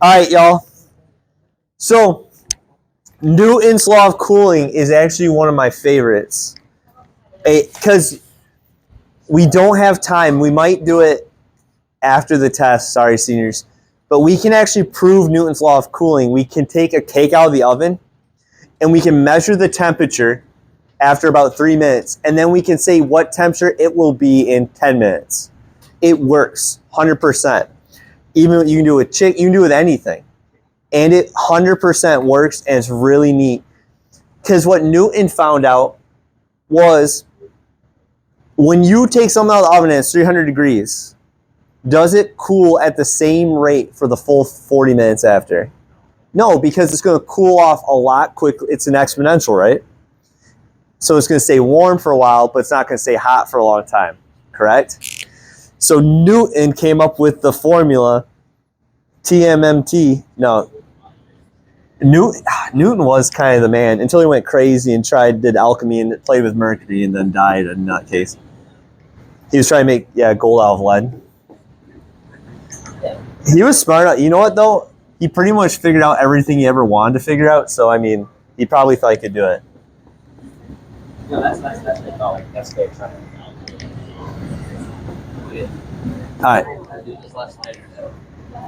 All right, y'all. So Newton's law of cooling is actually one of my favorites. Because we don't have time. We might do it after the test. Sorry, seniors. But we can actually prove Newton's law of cooling. We can take a cake out of the oven and we can measure the temperature after about 3 minutes. And then we can say what temperature it will be in 10 minutes. It works 100%. Even you can do it with you can do it with anything. And it 100% works, and it's really neat. Because what Newton found out was when you take something out of the oven and it's 300 degrees, does it cool at the same rate for the full 40 minutes after? No, because it's going to cool off a lot quickly. It's an exponential, right? So it's going to stay warm for a while, but it's not going to stay hot for a long time, correct? So Newton came up with the formula TMMT. No, Newton was kind of the man until he went crazy and did alchemy and played with mercury and then died in that case. He was trying to make gold out of lead. He was smart. You know what though? He pretty much figured out everything he ever wanted to figure out. So I mean, he probably thought he could do it. No, that's good. All right.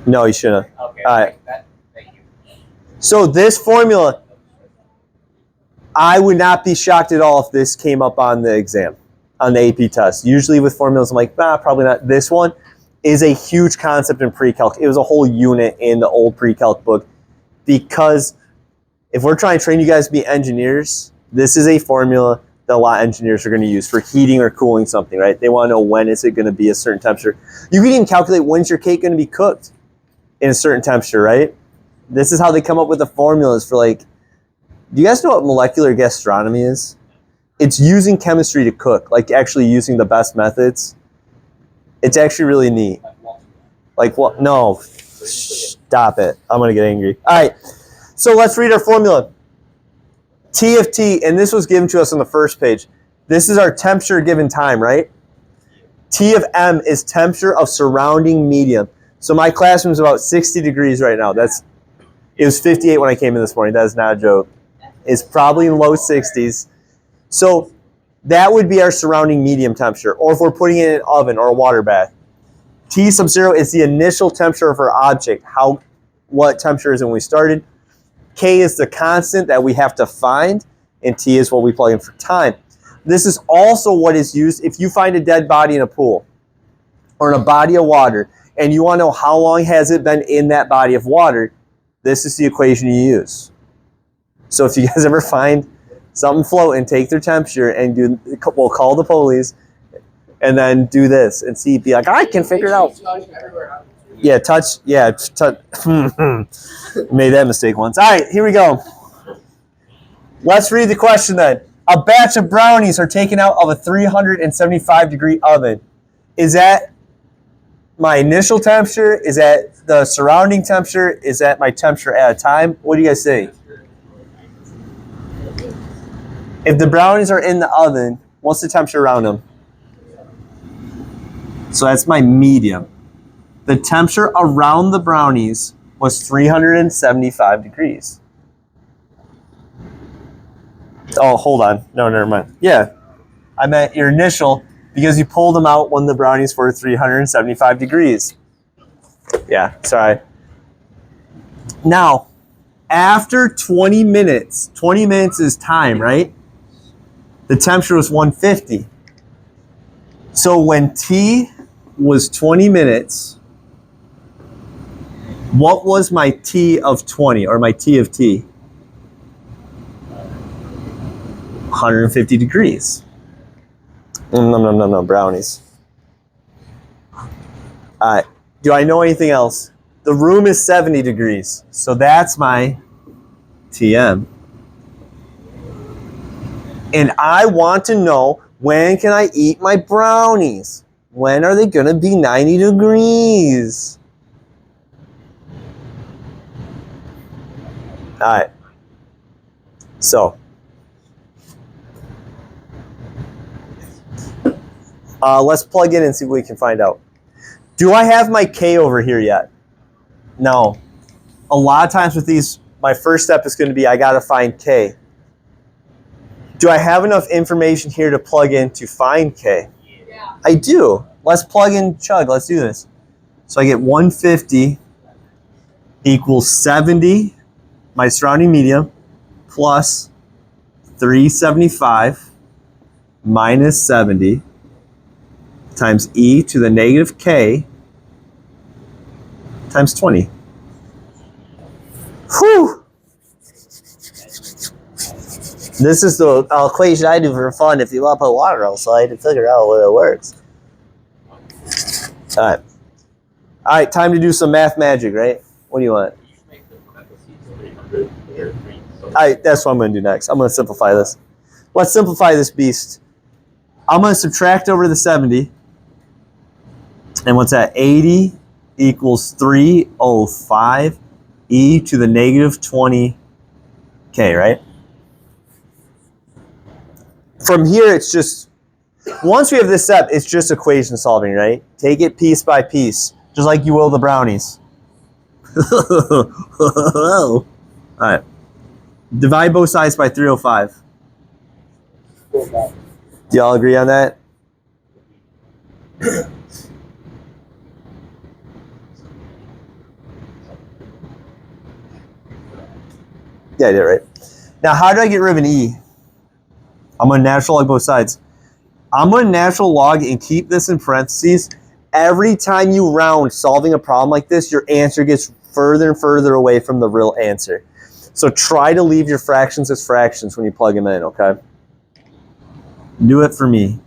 No, you shouldn't. Okay. All right. Thank you. So this formula, I would not be shocked at all if this came up on the exam, on the AP test. Usually with formulas, I'm like, probably not. This one is a huge concept in Pre-Calc. It was a whole unit in the old Pre-Calc book because if we're trying to train you guys to be engineers, this is a formula that a lot of engineers are going to use for heating or cooling something, right? They want to know when is it going to be a certain temperature. You can even calculate when's your cake going to be cooked in a certain temperature, right? This is how they come up with the formulas for do you guys know what molecular gastronomy is? It's using chemistry to cook, actually using the best methods. It's actually really neat. What? No, stop it. I'm going to get angry. All right, so let's read our formula. T of T, and this was given to us on the first page. This is our temperature given time, right? T of M is temperature of surrounding medium. So my classroom is about 60 degrees right now. It was 58 when I came in this morning. That is not a joke. It's probably in low 60s. So that would be our surrounding medium temperature. Or if we're putting it in an oven or a water bath. T sub 0 is the initial temperature of our object. What temperature is it when we started? K is the constant that we have to find, and T is what we plug in for time. This is also what is used if you find a dead body in a pool or in a body of water, and you want to know how long has it been in that body of water. This is the equation you use. So if you guys ever find something floating, take their temperature and we'll call the police, and then do this and see. Be like, I can figure it out. Yeah, touch. Made that mistake once. All right, here we go. Let's read the question then. A batch of brownies are taken out of a 375 degree oven. Is that my initial temperature? Is that the surrounding temperature? Is that my temperature at a time? What do you guys think? If the brownies are in the oven, what's the temperature around them? So that's my medium. The temperature around the brownies was 375 degrees. Oh, hold on. No, never mind. Yeah, I meant your initial because you pulled them out when the brownies were 375 degrees. Yeah, sorry. Now, after 20 minutes is time, right? The temperature was 150. So when T was 20 minutes, what was my T of 20 or my T of T? 150 degrees. No, brownies. All right. Do I know anything else? The room is 70 degrees. So that's my TM. And I want to know, when can I eat my brownies? When are they going to be 90 degrees? All right. So, let's plug in and see what we can find out. Do I have my K over here yet? No. a lot of times with these, my first step is going to be I got to find K. Do I have enough information here to plug in to find K? Yeah. I do. Let's plug in chug. Let's do this. So I get 150 equals 70, my surrounding medium, plus 375 minus 70 times e to the negative k times 20. Whew! This is the equation I do for fun if you want to put water outside and figure out whether it works. All right. All right, time to do some math magic, right? What do you want? All right, that's what I'm going to do next. I'm going to simplify this. Let's simplify this beast. I'm going to subtract over the 70. And what's that? 80 equals 305 e to the negative 20k, right? From here, it's just, once we have this step, it's just equation solving, right? Take it piece by piece, just like you will the brownies. All right. Divide both sides by 305. Do y'all agree on that? Yeah, I did it right. Now, how do I get rid of an e? I'm going to natural log both sides. I'm going to natural log and keep this in parentheses. Every time you round solving a problem like this, your answer gets further and further away from the real answer. So try to leave your fractions as fractions when you plug them in, okay? Do it for me.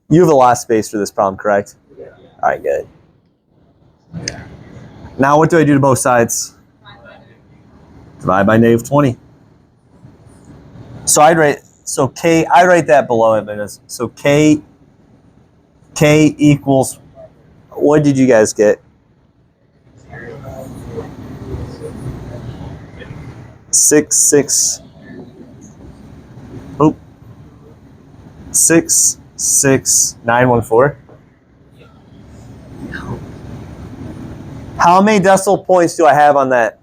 You have a lot of space for this problem, correct? Yeah. All right, good. Now what do I do to both sides? Divide by negative 20. So I'd write that below it. So k equals, what did you guys get? 66914. How many decimal points do I have on that?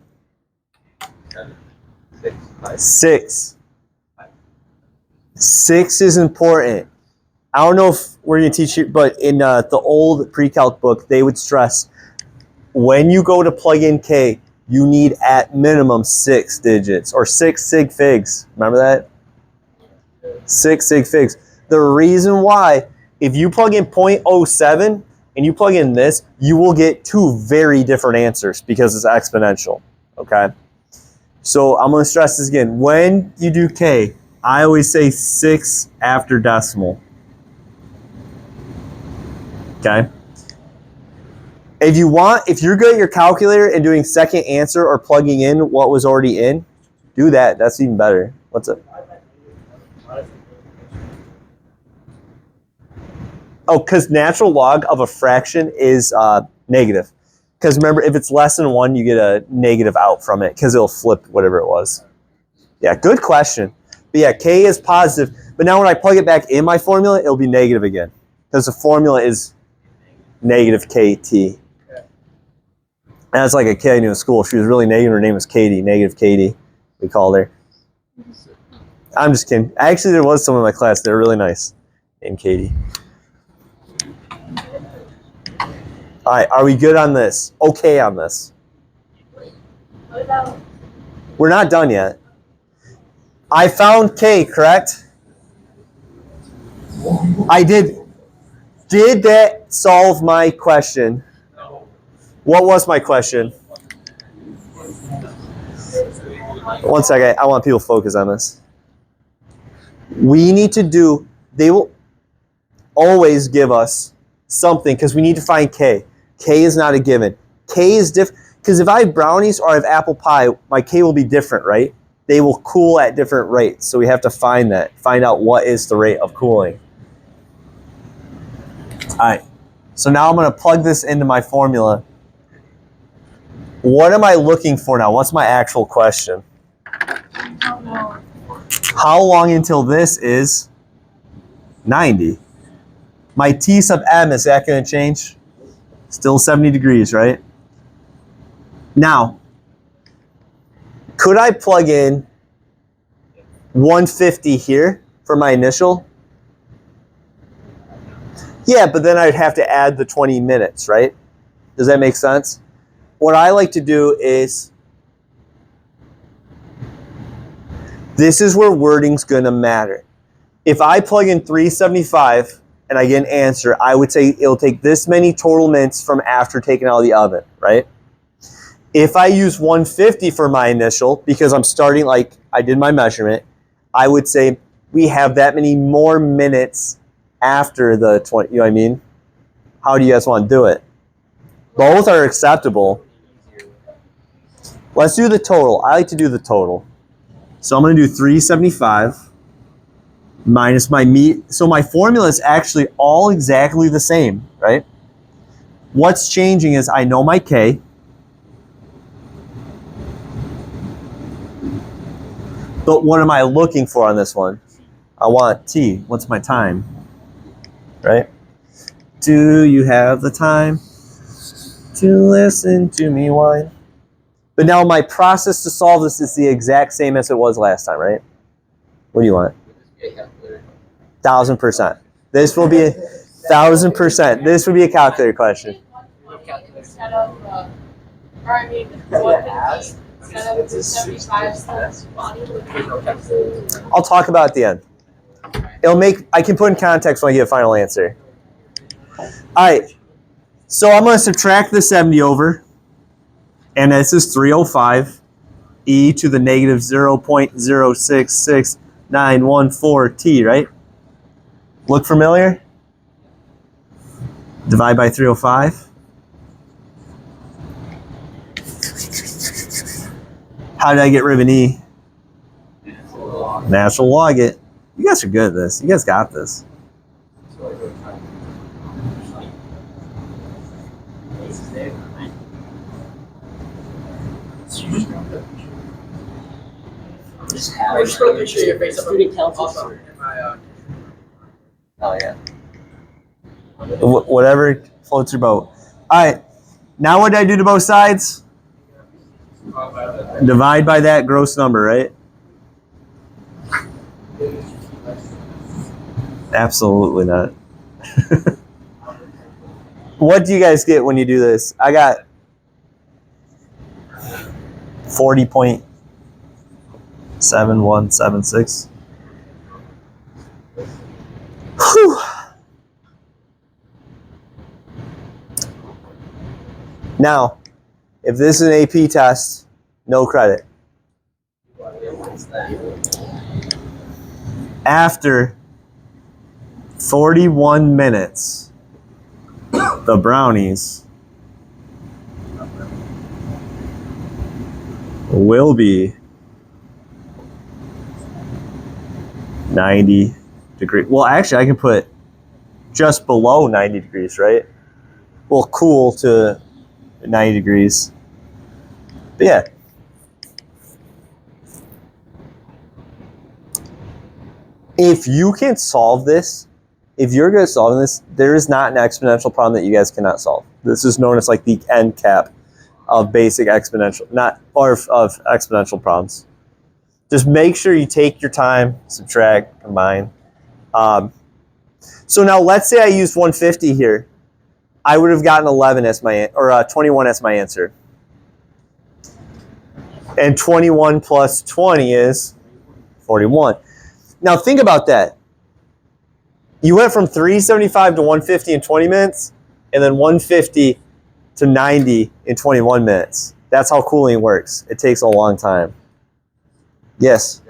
6. 6 is important. I don't know if we're going to teach you, but in the old pre-calc book, they would stress when you go to plug in K, you need at minimum 6 digits or 6 sig figs. Remember that? 6 sig figs. The reason why, if you plug in 0.07 and you plug in this, you will get 2 very different answers because it's exponential. Okay? So I'm going to stress this again. When you do K, I always say 6 after decimal. Okay? If you're good at your calculator and doing second answer or plugging in what was already in, do that. That's even better. What's up? Oh, because natural log of a fraction is negative. Because remember, if it's less than 1, you get a negative out from it because it'll flip whatever it was. Yeah, good question. But yeah, K is positive. But now when I plug it back in my formula, it'll be negative again. Because the formula is negative KT. And that's like a kid I knew in school. She was really negative. Her name was Katie. Negative Katie, we called her. I'm just kidding. Actually, there was someone in my class. They were really nice. Named Katie. All right, are we good on this? Okay on this? We're not done yet. I found K, correct? I did. Did that solve my question? What was my question? One second, I want people to focus on this. We need to do, they will always give us something because we need to find K. K is not a given. K is different, because if I have brownies or I have apple pie, my K will be different, right? They will cool at different rates. So we have to find out what is the rate of cooling. All right, so now I'm going to plug this into my formula. What am I looking for now? What's my actual question? How long until this is 90? My T sub M, is that going to change? Still 70 degrees, right? Now, could I plug in 150 here for my initial? Yeah, but then I'd have to add the 20 minutes, right? Does that make sense? What I like to do is, this is where wording's gonna matter. If I plug in 375 and I get an answer, I would say it'll take this many total minutes from after taking out of the oven, right? If I use 150 for my initial, because I'm starting like I did my measurement, I would say we have that many more minutes after the 20, you know what I mean? How do you guys want to do it? Both are acceptable. Let's do the total. I like to do the total. So I'm going to do 375 minus my meat. So my formula is actually all exactly the same, right? What's changing is I know my K. But what am I looking for on this one? I want T. What's my time? Right? Do you have the time to listen to me whine? But now my process to solve this is the exact same as it was last time, right? What do you want? 1000%. This will be 1000%. This would be a calculator question. I'll talk about it at the end. I can put in context when I get a final answer. All right. So I'm going to subtract the 70 over. And this is 305 e to the negative 0.066914 t, right? Look familiar? Divide by 305. How did I get rid of an e? Natural log it. You guys are good at this. You guys got this. Oh yeah. Whatever floats your boat. All right. Now what did I do to both sides? Divide by that gross number, right? Absolutely not. What do you guys get when you do this? I got 40.7176. Whew. Now, if this is an AP test, no credit. After 41 minutes, the brownies will be 90 degrees. Well, actually, I can put just below 90 degrees, right? Well, cool to 90 degrees. But yeah. If you can solve this, if you're good at solving this, there is not an exponential problem that you guys cannot solve. This is known as like the end cap of basic exponential, of exponential problems. Just make sure you take your time, subtract, combine. So now let's say I used 150 here. I would have gotten 11 as my, or 21 as my answer. And 21 plus 20 is 41. Now think about that. You went from 375 to 150 in 20 minutes, and then 150 to 90 in 21 minutes. That's how cooling works. It takes a long time. Yes?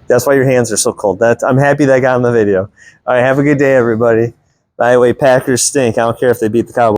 That's why your hands are so cold. I'm happy that got on the video. All right, have a good day, everybody. By the way, Packers stink. I don't care if they beat the Cowboys.